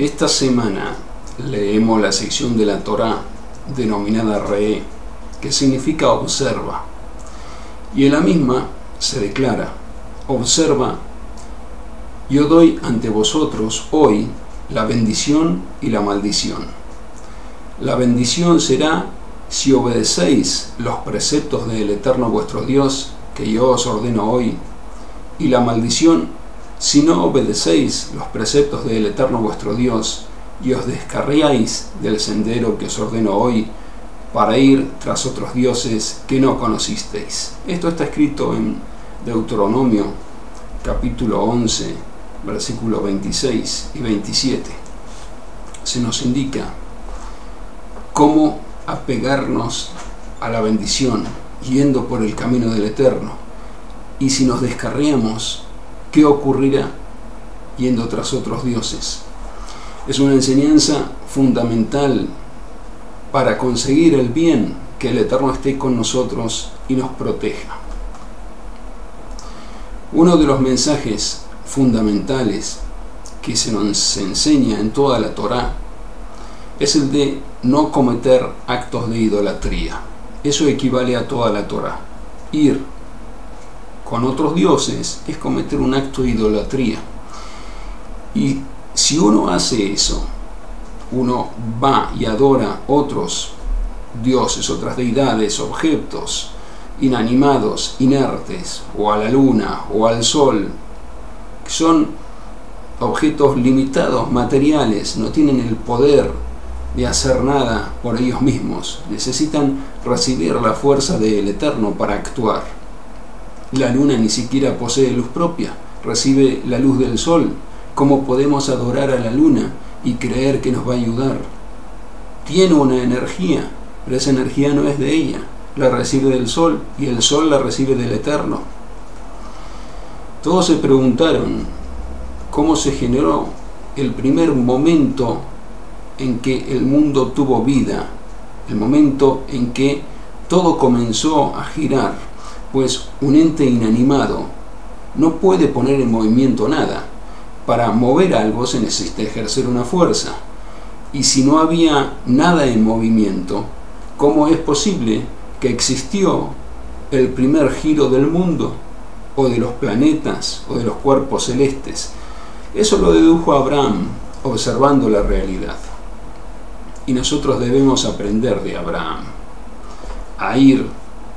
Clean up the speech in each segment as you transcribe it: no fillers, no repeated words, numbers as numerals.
Esta semana leemos la sección de la Torá denominada Re'é, que significa observa, y en la misma se declara: observa, yo doy ante vosotros hoy la bendición y la maldición. La bendición será si obedecéis los preceptos del Eterno vuestro Dios, que yo os ordeno hoy, y la maldición si no obedecéis los preceptos del Eterno vuestro Dios y os descarriáis del sendero que os ordeno hoy para ir tras otros dioses que no conocisteis. Esto está escrito en Deuteronomio capítulo 11, versículos 26 y 27. Se nos indica cómo apegarnos a la bendición yendo por el camino del Eterno, y si nos descarriamos, ¿qué ocurrirá yendo tras otros dioses? Es una enseñanza fundamental para conseguir el bien, que el Eterno esté con nosotros y nos proteja. Uno de los mensajes fundamentales que se nos enseña en toda la Torá es el de no cometer actos de idolatría. Eso equivale a toda la Torá. Ir con otros dioses es cometer un acto de idolatría. Y si uno hace eso, uno va y adora otros dioses, otras deidades, objetos inanimados, inertes, o a la luna o al sol, que son objetos limitados, materiales, no tienen el poder de hacer nada por ellos mismos, necesitan recibir la fuerza del Eterno para actuar. La luna ni siquiera posee luz propia, recibe la luz del sol. ¿Cómo podemos adorar a la luna y creer que nos va a ayudar? Tiene una energía, pero esa energía no es de ella, la recibe del sol, y el sol la recibe del Eterno. Todos se preguntaron cómo se generó el primer momento en que el mundo tuvo vida, el momento en que todo comenzó a girar, pues un ente inanimado no puede poner en movimiento nada. Para mover algo se necesita ejercer una fuerza, y si no había nada en movimiento, ¿cómo es posible que existió el primer giro del mundo, o de los planetas, o de los cuerpos celestes? Eso lo dedujo Abraham observando la realidad. Y nosotros debemos aprender de Abraham a ir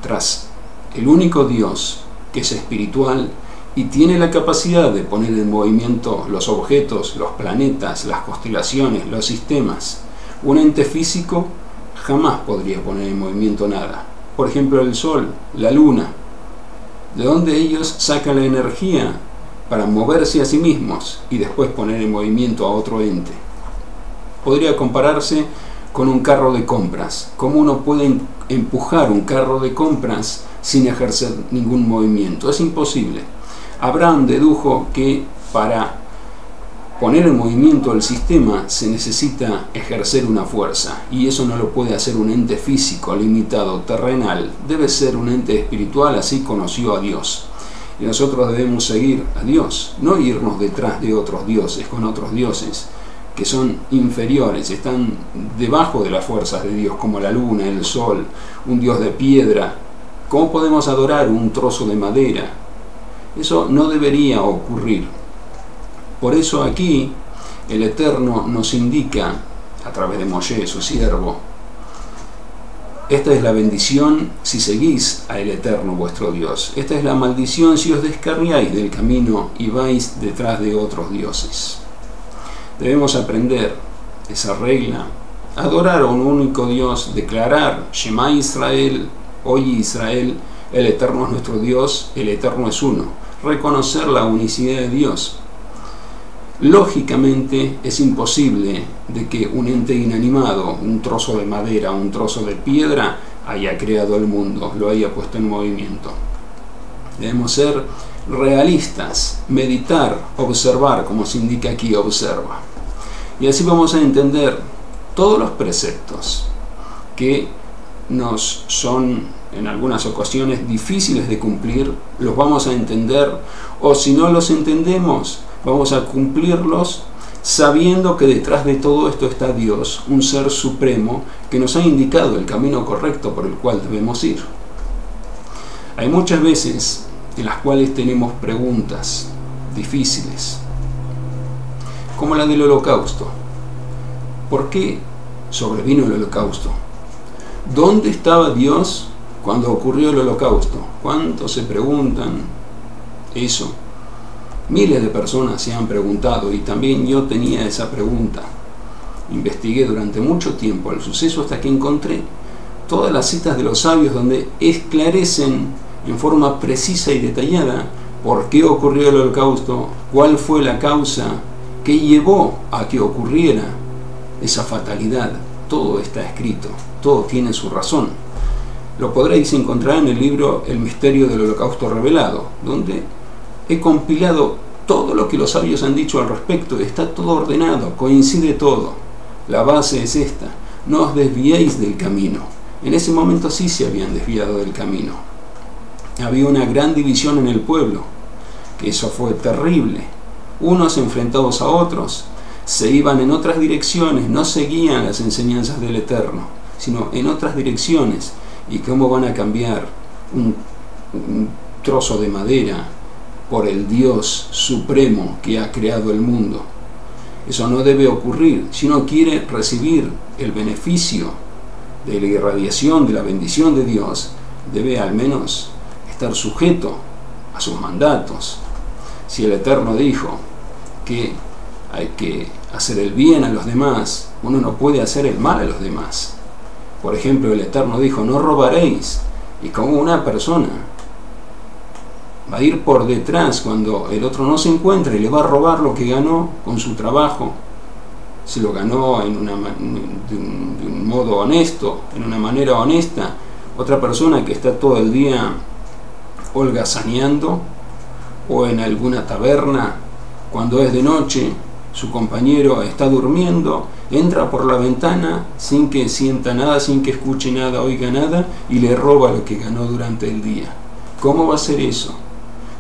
tras el único Dios que es espiritual y tiene la capacidad de poner en movimiento los objetos, los planetas, las constelaciones, los sistemas. Un ente físico jamás podría poner en movimiento nada. Por ejemplo, el sol, la luna. ¿De dónde ellos sacan la energía para moverse a sí mismos y después poner en movimiento a otro ente? Podría compararse con un carro de compras. ¿Cómo uno puede empujar un carro de compras sin ejercer ningún movimiento? Es imposible. Abraham dedujo que para poner en movimiento el sistema se necesita ejercer una fuerza, y eso no lo puede hacer un ente físico, limitado, terrenal. Debe ser un ente espiritual, así conoció a Dios. Y nosotros debemos seguir a Dios, no irnos detrás de otros dioses, con otros dioses que son inferiores, están debajo de las fuerzas de Dios, como la luna, el sol, un dios de piedra. ¿Cómo podemos adorar un trozo de madera? Eso no debería ocurrir. Por eso aquí el Eterno nos indica, a través de Moshe, su siervo: esta es la bendición si seguís al Eterno vuestro Dios. Esta es la maldición si os descarriáis del camino y vais detrás de otros dioses. Debemos aprender esa regla, adorar a un único Dios, declarar Shema Israel, oye Israel, el Eterno es nuestro Dios, el Eterno es uno. Reconocer la unicidad de Dios. Lógicamente es imposible de que un ente inanimado, un trozo de madera, un trozo de piedra, haya creado el mundo, lo haya puesto en movimiento. Debemos ser realistas, meditar, observar, como se indica aquí, observa. Y así vamos a entender todos los preceptos que nos son en algunas ocasiones difíciles de cumplir, los vamos a entender, o si no los entendemos, vamos a cumplirlos sabiendo que detrás de todo esto está Dios, un ser supremo que nos ha indicado el camino correcto por el cual debemos ir. Hay muchas veces en las cuales tenemos preguntas difíciles, como la del holocausto. ¿Por qué sobrevino el holocausto? ¿Dónde estaba Dios cuando ocurrió el holocausto? ¿Cuántos se preguntan eso? Miles de personas se han preguntado, y también yo tenía esa pregunta. Investigué durante mucho tiempo el suceso hasta que encontré todas las citas de los sabios donde esclarecen en forma precisa y detallada por qué ocurrió el holocausto, cuál fue la causa que llevó a que ocurriera esa fatalidad. Todo está escrito, todo tiene su razón. Lo podréis encontrar en el libro El misterio del holocausto revelado, donde he compilado todo lo que los sabios han dicho al respecto. Está todo ordenado, coincide todo. La base es esta: no os desviéis del camino. En ese momento sí se habían desviado del camino. Había una gran división en el pueblo, que eso fue terrible. Unos enfrentados a otros, se iban en otras direcciones, no seguían las enseñanzas del Eterno, sino en otras direcciones. ¿Y cómo van a cambiar un trozo de madera por el Dios supremo que ha creado el mundo? Eso no debe ocurrir. Si uno quiere recibir el beneficio de la irradiación, de la bendición de Dios, debe al menos estar sujeto a sus mandatos. Si el Eterno dijo que hay que hacer el bien a los demás, uno no puede hacer el mal a los demás. Por ejemplo, el Eterno dijo: no robaréis. Y como una persona va a ir por detrás cuando el otro no se encuentra y le va a robar lo que ganó con su trabajo, se lo ganó de un modo honesto, en una manera honesta, otra persona que está todo el día holgazaneando o en alguna taberna, cuando es de noche, su compañero está durmiendo, entra por la ventana sin que sienta nada, sin que escuche nada, oiga nada, y le roba lo que ganó durante el día. ¿Cómo va a ser eso?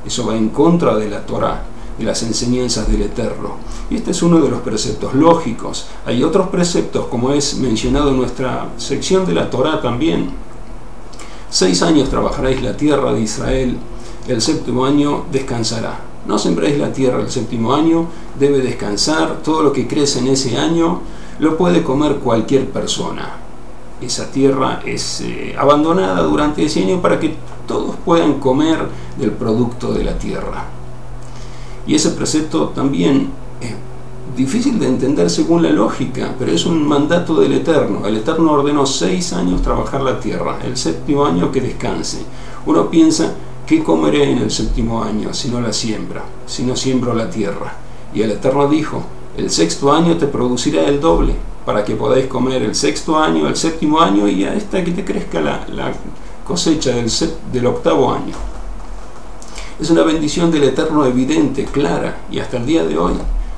Eso va en contra de la Torá, de las enseñanzas del Eterno. Y este es uno de los preceptos lógicos. Hay otros preceptos, como es mencionado en nuestra sección de la Torá también. 6 años trabajaréis la tierra de Israel, el 7º año descansará. No sembréis la tierra el 7º año, debe descansar. Todo lo que crece en ese año lo puede comer cualquier persona. Esa tierra es abandonada durante ese año para que todos puedan comer del producto de la tierra. Y ese precepto también es difícil de entender según la lógica, pero es un mandato del Eterno. El Eterno ordenó 6 años trabajar la tierra, el 7º año que descanse. Uno piensa: ¿qué comeré en el 7º año si no la siembra, si no siembro la tierra? Y el Eterno dijo: el 6º año te producirá el doble, para que podáis comer el 6º año, el 7º año, y hasta que te crezca la cosecha del 8º año. Es una bendición del Eterno evidente, clara, y hasta el día de hoy,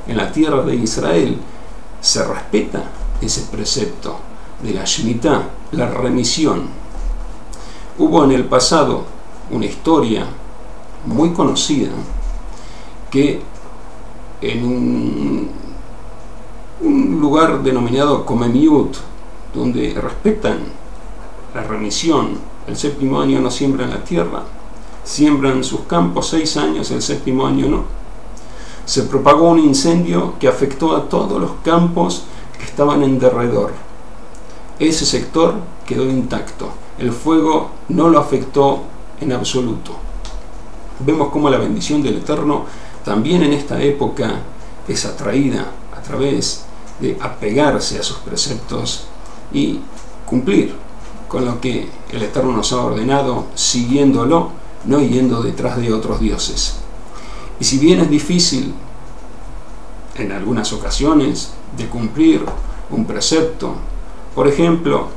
en la tierra de Israel, se respeta ese precepto de la Shemitah, la remisión. Hubo en el pasado una historia muy conocida que en un lugar denominado Komemiut, donde respetan la remisión, el 7º año no siembran la tierra, siembran sus campos 6 años, el 7º año no. Se propagó un incendio que afectó a todos los campos que estaban en derredor. Ese sector quedó intacto, el fuego no lo afectó en absoluto. Vemos cómo la bendición del Eterno también en esta época es atraída a través de apegarse a sus preceptos y cumplir con lo que el Eterno nos ha ordenado, siguiéndolo, no yendo detrás de otros dioses. Y si bien es difícil en algunas ocasiones de cumplir un precepto, por ejemplo,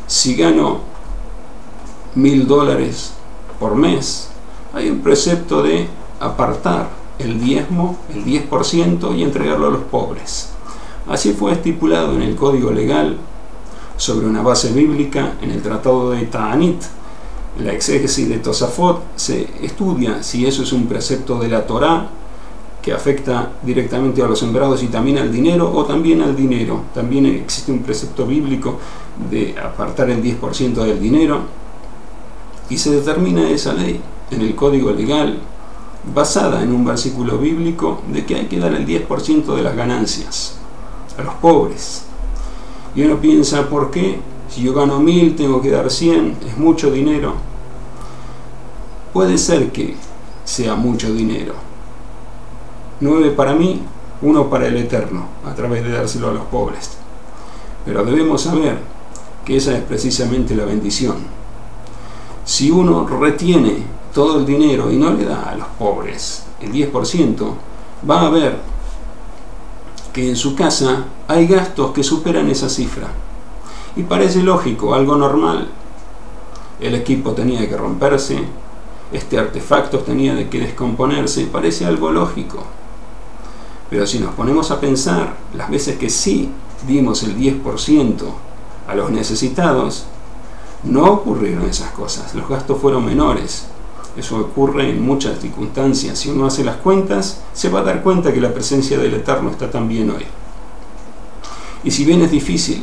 si gano $1000 por mes, hay un precepto de apartar el diezmo, el 10%, y entregarlo a los pobres. Así fue estipulado en el Código Legal sobre una base bíblica en el Tratado de Ta'anit. En la exégesis de Tosafot se estudia si eso es un precepto de la Torá que afecta directamente a los sembrados y también al dinero, o también al dinero. También existe un precepto bíblico de apartar el 10% del dinero, y se determina esa ley en el código legal, basada en un versículo bíblico de que hay que dar el 10% de las ganancias a los pobres. Y uno piensa, ¿por qué? Si yo gano 1000, tengo que dar 100, es mucho dinero. Puede ser que sea mucho dinero. 9 para mí, 1 para el Eterno, a través de dárselo a los pobres. Pero debemos saber que esa es precisamente la bendición. Si uno retiene todo el dinero y no le da a los pobres el 10%, va a ver que en su casa hay gastos que superan esa cifra. Y parece lógico, algo normal. El equipo tenía que romperse, este artefacto tenía que descomponerse, parece algo lógico. Pero si nos ponemos a pensar las veces que sí dimos el 10% a los necesitados, no ocurrieron esas cosas, los gastos fueron menores. Eso ocurre en muchas circunstancias. Si uno hace las cuentas, se va a dar cuenta que la presencia del Eterno está también hoy. Y si bien es difícil,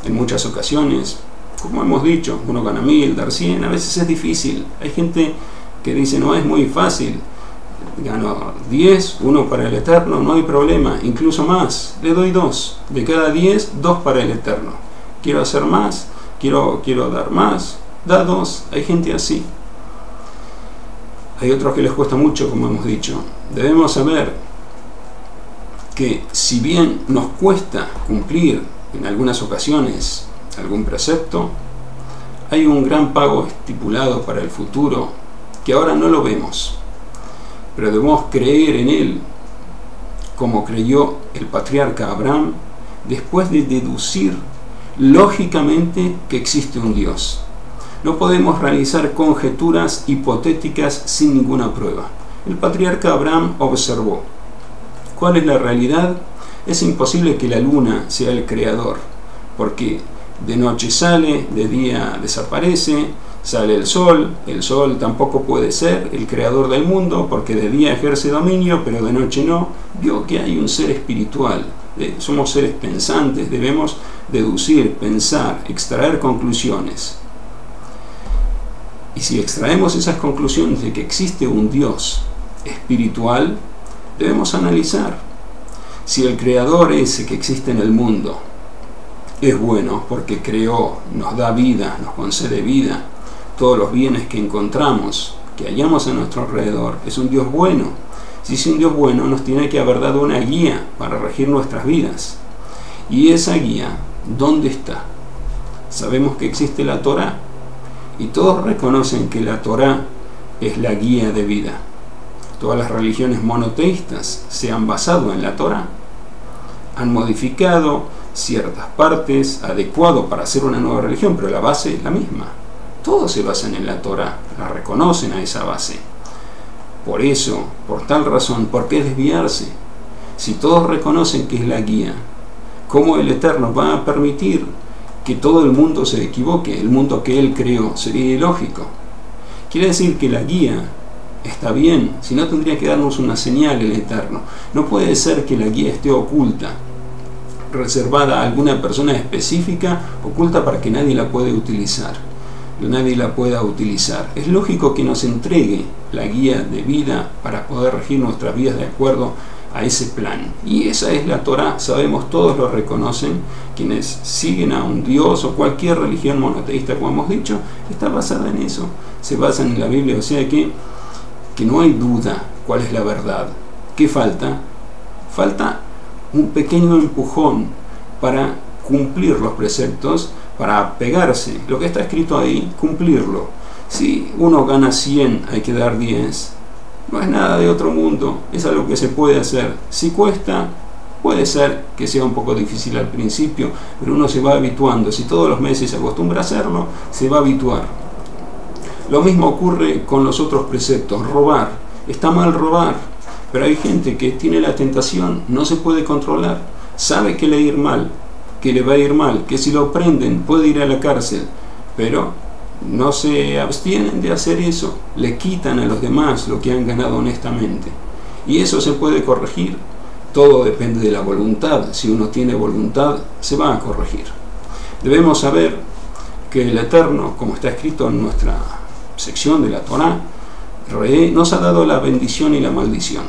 en muchas ocasiones, como hemos dicho, uno gana 1000, dar 100, a veces es difícil. Hay gente que dice, no, es muy fácil, gano 10, 1 para el Eterno, no hay problema, incluso más, le doy 2, de cada 10, 2 para el Eterno. Quiero hacer más, quiero dar más, da 2, hay gente así. Hay otros que les cuesta mucho, como hemos dicho. Debemos saber que si bien nos cuesta cumplir en algunas ocasiones algún precepto, hay un gran pago estipulado para el futuro que ahora no lo vemos, pero debemos creer en él como creyó el patriarca Abraham, después de deducir lógicamente que existe un Dios. No podemos realizar conjeturas hipotéticas sin ninguna prueba. El patriarca Abraham observó. ¿Cuál es la realidad? Es imposible que la luna sea el creador, porque de noche sale, de día desaparece, sale el sol tampoco puede ser el creador del mundo, porque de día ejerce dominio, pero de noche no. Vio que hay un ser espiritual, somos seres pensantes, debemos deducir, pensar, extraer conclusiones. Y si extraemos esas conclusiones de que existe un Dios espiritual, debemos analizar si el creador ese que existe en el mundo es bueno porque creó, nos da vida, nos concede vida, todos los bienes que encontramos, que hallamos a nuestro alrededor, es un Dios bueno. Si es un Dios bueno, nos tiene que haber dado una guía para regir nuestras vidas. Y esa guía, ¿dónde está? Sabemos que existe la Torá, y todos reconocen que la Torá es la guía de vida. Todas las religiones monoteístas se han basado en la Torá, han modificado ciertas partes, adecuado para hacer una nueva religión, pero la base es la misma. Todos se basan en la Torá, la reconocen a esa base. Por eso, por tal razón, ¿por qué desviarse? Si todos reconocen que es la guía, ¿cómo el Eterno va a permitir que todo el mundo se equivoque? El mundo que Él creó sería ilógico. Quiere decir que la guía está bien, si no tendría que darnos una señal el Eterno. No puede ser que la guía esté oculta, reservada a alguna persona específica, oculta para que nadie la pueda utilizar. Es lógico que nos entregue la guía de vida para poder regir nuestras vidas de acuerdo a ese plan. Y esa es la Torá, sabemos, todos lo reconocen, quienes siguen a un Dios o cualquier religión monoteísta, como hemos dicho, está basada en eso, se basan en la Biblia, o sea que no hay duda cuál es la verdad. ¿Qué falta? Falta un pequeño empujón para cumplir los preceptos, para pegarse, lo que está escrito ahí, cumplirlo. Si uno gana 100, hay que dar 10. No es nada de otro mundo, es algo que se puede hacer. Si cuesta, puede ser que sea un poco difícil al principio, pero uno se va habituando. Si todos los meses se acostumbra a hacerlo, se va a habituar. Lo mismo ocurre con los otros preceptos. Robar, está mal robar, pero hay gente que tiene la tentación, no se puede controlar, sabe que le va a ir mal, que si lo prenden puede ir a la cárcel, pero no se abstienen de hacer eso, le quitan a los demás lo que han ganado honestamente. Y eso se puede corregir. Todo depende de la voluntad. Si uno tiene voluntad, se va a corregir. Debemos saber que el Eterno, como está escrito en nuestra sección de la Torá, nos ha dado la bendición y la maldición.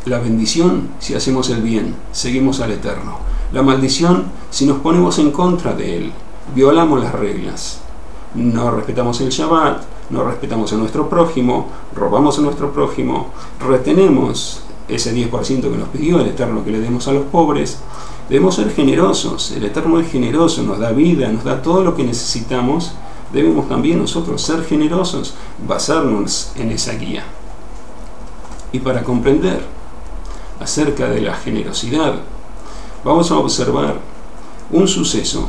La bendición si hacemos el bien, seguimos al Eterno. La maldición si nos ponemos en contra de Él, violamos las reglas, no respetamos el Shabbat, no respetamos a nuestro prójimo, robamos a nuestro prójimo, retenemos ese 10% que nos pidió el Eterno que le demos a los pobres. Debemos ser generosos. El Eterno es generoso, nos da vida, nos da todo lo que necesitamos. Debemos también nosotros ser generosos, basarnos en esa guía. Y para comprender acerca de la generosidad, vamos a observar un suceso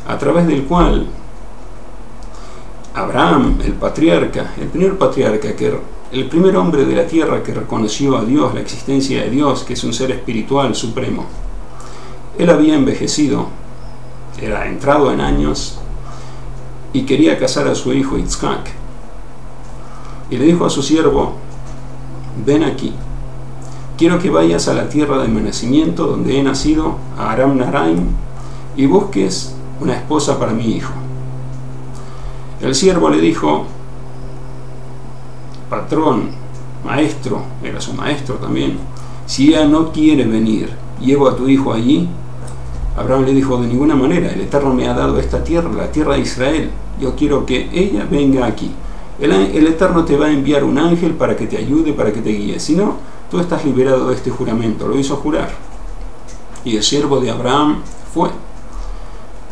a través del cual Abraham, el patriarca, el primer patriarca, el primer hombre de la tierra que reconoció a Dios, la existencia de Dios, que es un ser espiritual supremo, él había envejecido, era entrado en años y quería casar a su hijo Yitzhak. Y le dijo a su siervo: ven aquí, quiero que vayas a la tierra de mi nacimiento, donde he nacido, a Aram Naharaim, y busques una esposa para mi hijo. El siervo le dijo: patrón, maestro, era su maestro también, si ella no quiere venir, ¿llevo a tu hijo allí? Abraham le dijo: de ninguna manera, el Eterno me ha dado esta tierra, la tierra de Israel, yo quiero que ella venga aquí. El Eterno te va a enviar un ángel para que te ayude, para que te guíe, si no, tú estás liberado de este juramento. Lo hizo jurar. Y el siervo de Abraham fue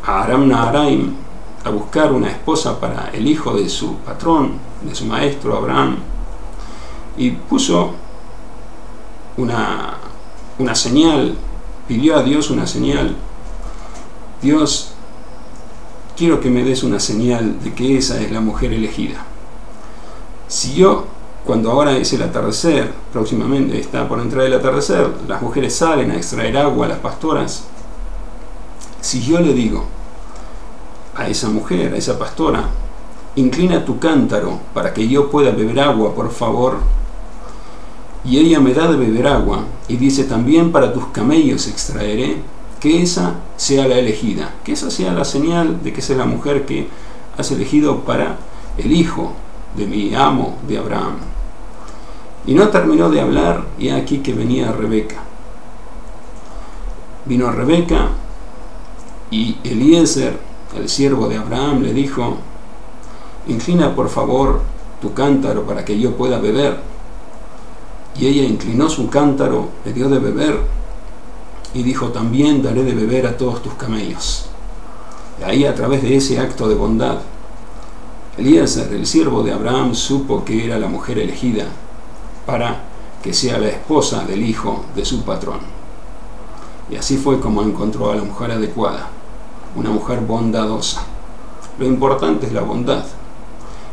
a Aram Naharaim a buscar una esposa para el hijo de su patrón, de su maestro Abraham, y puso una señal, pidió a Dios una señal. Dios, quiero que me des una señal de que esa es la mujer elegida. Si yo, cuando ahora es el atardecer, próximamente está por entrar el atardecer, las mujeres salen a extraer agua, las pastoras, si yo le digo a esa mujer, a esa pastora: inclina tu cántaro para que yo pueda beber agua, por favor, y ella me da de beber agua, y dice también: para tus camellos extraeré, que esa sea la elegida, que esa sea la señal de que esa es la mujer que has elegido para el hijo de mi amo, de Abraham. Y no terminó de hablar, y aquí que venía Rebeca. Vino Rebeca, y Eliezer, el siervo de Abraham, le dijo: inclina por favor tu cántaro para que yo pueda beber. Y ella inclinó su cántaro, le dio de beber, y dijo: también daré de beber a todos tus camellos. Y ahí, a través de ese acto de bondad, Eliezer, el siervo de Abraham, supo que era la mujer elegida para que sea la esposa del hijo de su patrón. Y así fue como encontró a la mujer adecuada, una mujer bondadosa. Lo importante es la bondad.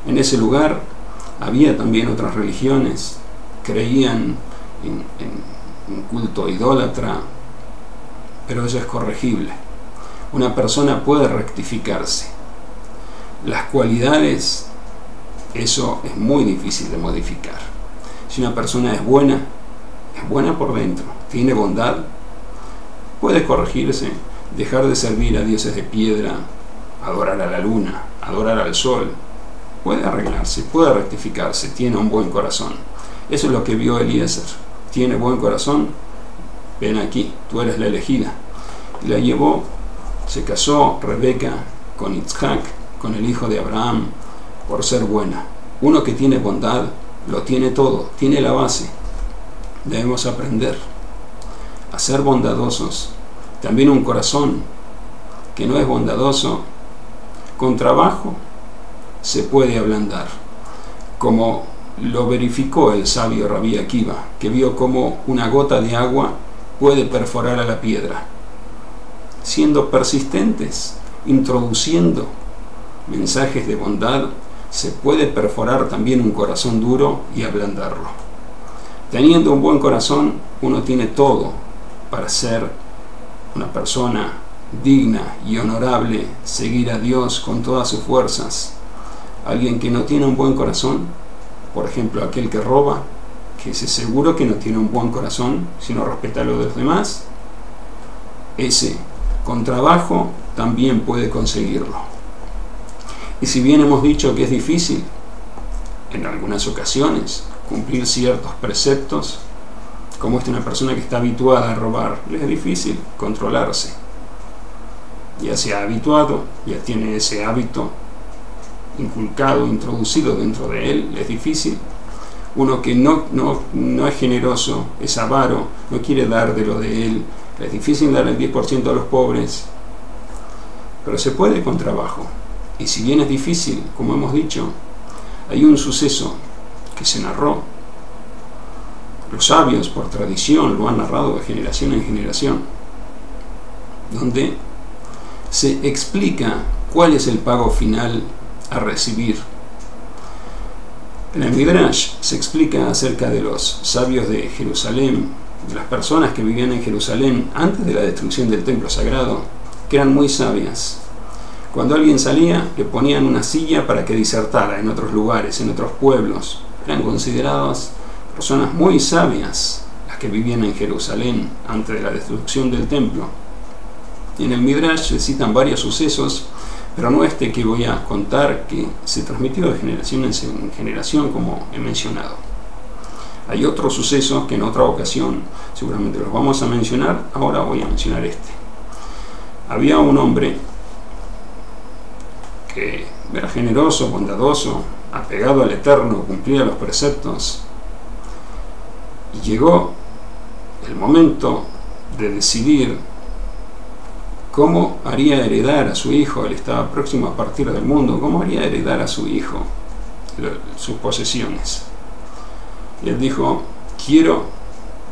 En ese lugar había también otras religiones, creían en culto idólatra, pero eso es corregible. Una persona puede rectificarse. Las cualidades, eso es muy difícil de modificar. Si una persona es buena por dentro, tiene bondad, puede corregirse, dejar de servir a dioses de piedra, adorar a la luna, adorar al sol, puede arreglarse, puede rectificarse, tiene un buen corazón. Eso es lo que vio Eliezer. Tiene buen corazón, ven aquí, tú eres la elegida. Y la llevó, se casó Rebeca con Yitzhak, con el hijo de Abraham, por ser buena. Uno que tiene bondad, lo tiene todo, tiene la base. Debemos aprender a ser bondadosos. También un corazón que no es bondadoso, con trabajo se puede ablandar, como lo verificó el sabio Rabí Akiva, que vio cómo una gota de agua puede perforar a la piedra. Siendo persistentes, introduciendo mensajes de bondad, se puede perforar también un corazón duro y ablandarlo. Teniendo un buen corazón, uno tiene todo para ser una persona digna y honorable, seguir a Dios con todas sus fuerzas. Alguien que no tiene un buen corazón, por ejemplo aquel que roba, que ese seguro que no tiene un buen corazón, sino respeta lo de los demás, ese con trabajo también puede conseguirlo. Y si bien hemos dicho que es difícil en algunas ocasiones cumplir ciertos preceptos, como una persona que está habituada a robar, le es difícil controlarse. Ya se ha habituado, ya tiene ese hábito inculcado, introducido dentro de él, le es difícil. Uno que no es generoso, es avaro, no quiere dar de lo de él, es difícil dar el 10% a los pobres, pero se puede con trabajo. Y si bien es difícil, como hemos dicho, hay un suceso que se narró, los sabios por tradición lo han narrado de generación en generación, donde se explica cuál es el pago final a recibir. En el Midrash se explica acerca de los sabios de Jerusalén, de las personas que vivían en Jerusalén antes de la destrucción del templo sagrado, que eran muy sabias. Cuando alguien salía, le ponían una silla para que disertara en otros lugares, en otros pueblos. Eran consideradas personas muy sabias las que vivían en Jerusalén antes de la destrucción del templo. Y en el Midrash se citan varios sucesos, pero no este que voy a contar, que se transmitió de generación en generación, como he mencionado. Hay otros sucesos que en otra ocasión seguramente los vamos a mencionar, ahora voy a mencionar este. Había un hombre que era generoso, bondadoso, apegado al Eterno, cumplía los preceptos, y llegó el momento de decidir cómo haría heredar a su hijo. Él estaba próximo a partir del mundo. ¿Cómo haría heredar a su hijo sus posesiones? Y él dijo: quiero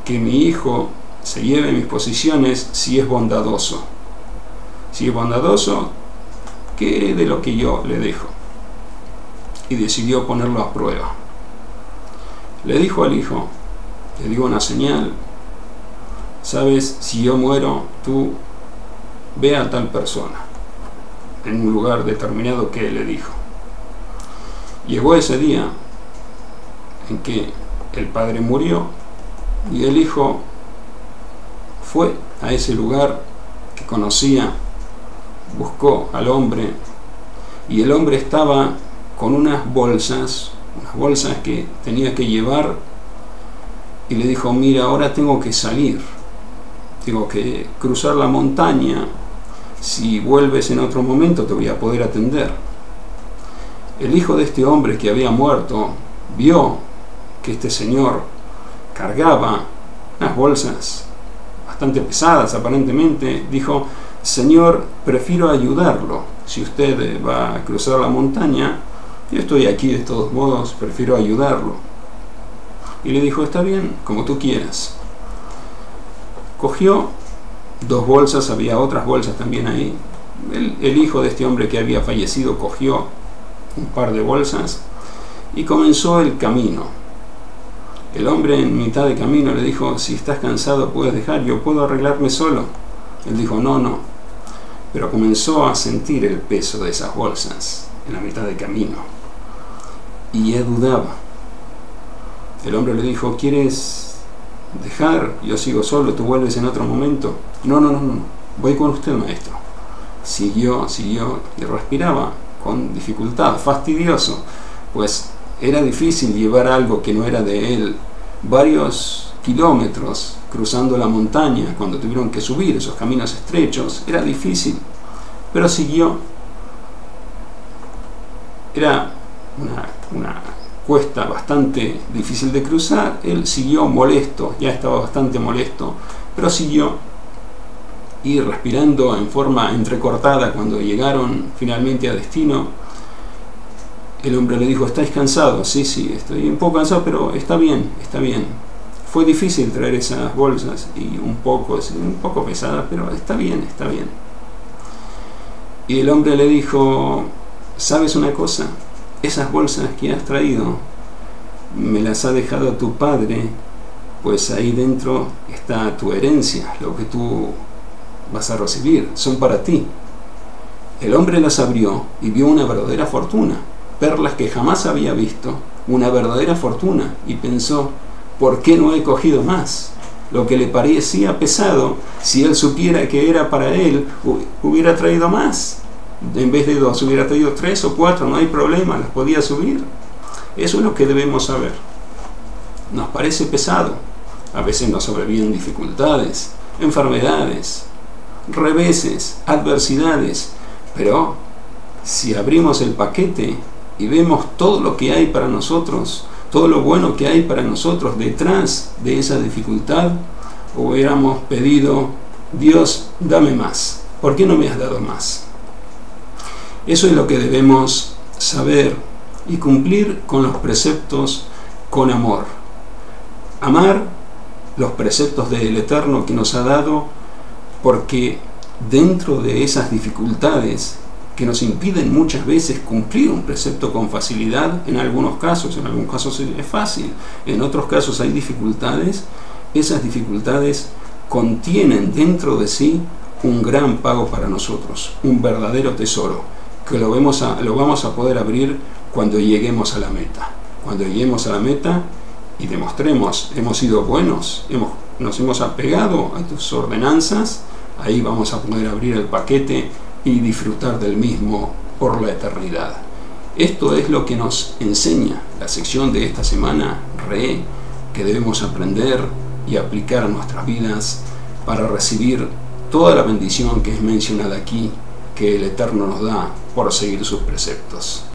que mi hijo se lleve mis posesiones si es bondadoso. Si es bondadoso, que herede lo que yo le dejo. Y decidió ponerlo a prueba. Le dijo al hijo: te digo una señal, sabes, si yo muero, tú ve a tal persona en un lugar determinado que él le dijo. Llegó ese día en que el padre murió y el hijo fue a ese lugar que conocía, buscó al hombre, y el hombre estaba con unas bolsas que tenía que llevar, y le dijo: mira, ahora tengo que salir, tengo que cruzar la montaña, si vuelves en otro momento te voy a poder atender. El hijo de este hombre que había muerto vio que este señor cargaba unas bolsas bastante pesadas aparentemente. Dijo: señor, prefiero ayudarlo, si usted va a cruzar la montaña, yo estoy aquí de todos modos, prefiero ayudarlo. Y le dijo: está bien, como tú quieras. Cogió 2 bolsas, había otras bolsas también ahí. El hijo de este hombre que había fallecido cogió un par de bolsas y comenzó el camino. El hombre en mitad de camino le dijo: si estás cansado puedes dejar, yo puedo arreglarme solo. Él dijo: no. Pero comenzó a sentir el peso de esas bolsas en la mitad de camino y él dudaba. El hombre le dijo: ¿quieres dejar? Yo sigo solo, tú vuelves en otro momento. No, voy con usted, maestro. Siguió y respiraba con dificultad, fastidioso, pues era difícil llevar algo que no era de él varios kilómetros cruzando la montaña. Cuando tuvieron que subir esos caminos estrechos era difícil, pero siguió. Era una cuesta bastante difícil de cruzar. Él siguió molesto, ya estaba bastante molesto, pero siguió, y respirando en forma entrecortada. Cuando llegaron finalmente a destino, el hombre le dijo: ¿estáis cansados? Sí, estoy un poco cansado, pero está bien. Fue difícil traer esas bolsas y un poco pesadas, pero está bien. Y el hombre le dijo: ¿sabes una cosa? Esas bolsas que has traído me las ha dejado tu padre, pues ahí dentro está tu herencia, lo que tú vas a recibir, son para ti. El hombre las abrió y vio una verdadera fortuna, perlas que jamás había visto, una verdadera fortuna, y pensó: ¿por qué no he cogido más? Lo que le parecía pesado, si él supiera que era para él, hubiera traído más. En vez de 2, hubiera traído 3 o 4, no hay problema, las podía subir. Eso es lo que debemos saber. Nos parece pesado. A veces nos sobrevienen dificultades, enfermedades, reveses, adversidades. Pero si abrimos el paquete y vemos todo lo que hay para nosotros, todo lo bueno que hay para nosotros detrás de esa dificultad, hubiéramos pedido: Dios, dame más. ¿Por qué no me has dado más? Eso es lo que debemos saber y cumplir con los preceptos con amor. Amar los preceptos del Eterno que nos ha dado, porque dentro de esas dificultades que nos impiden muchas veces cumplir un precepto con facilidad, en algunos casos es fácil, en otros casos hay dificultades, esas dificultades contienen dentro de sí un gran pago para nosotros, un verdadero tesoro, que lo vamos a poder abrir cuando lleguemos a la meta. Cuando lleguemos a la meta y demostremos, hemos sido buenos, nos hemos apegado a tus ordenanzas, ahí vamos a poder abrir el paquete y disfrutar del mismo por la eternidad. Esto es lo que nos enseña la sección de esta semana, Re, que debemos aprender y aplicar a nuestras vidas para recibir toda la bendición que es mencionada aquí, que el Eterno nos da por seguir sus preceptos.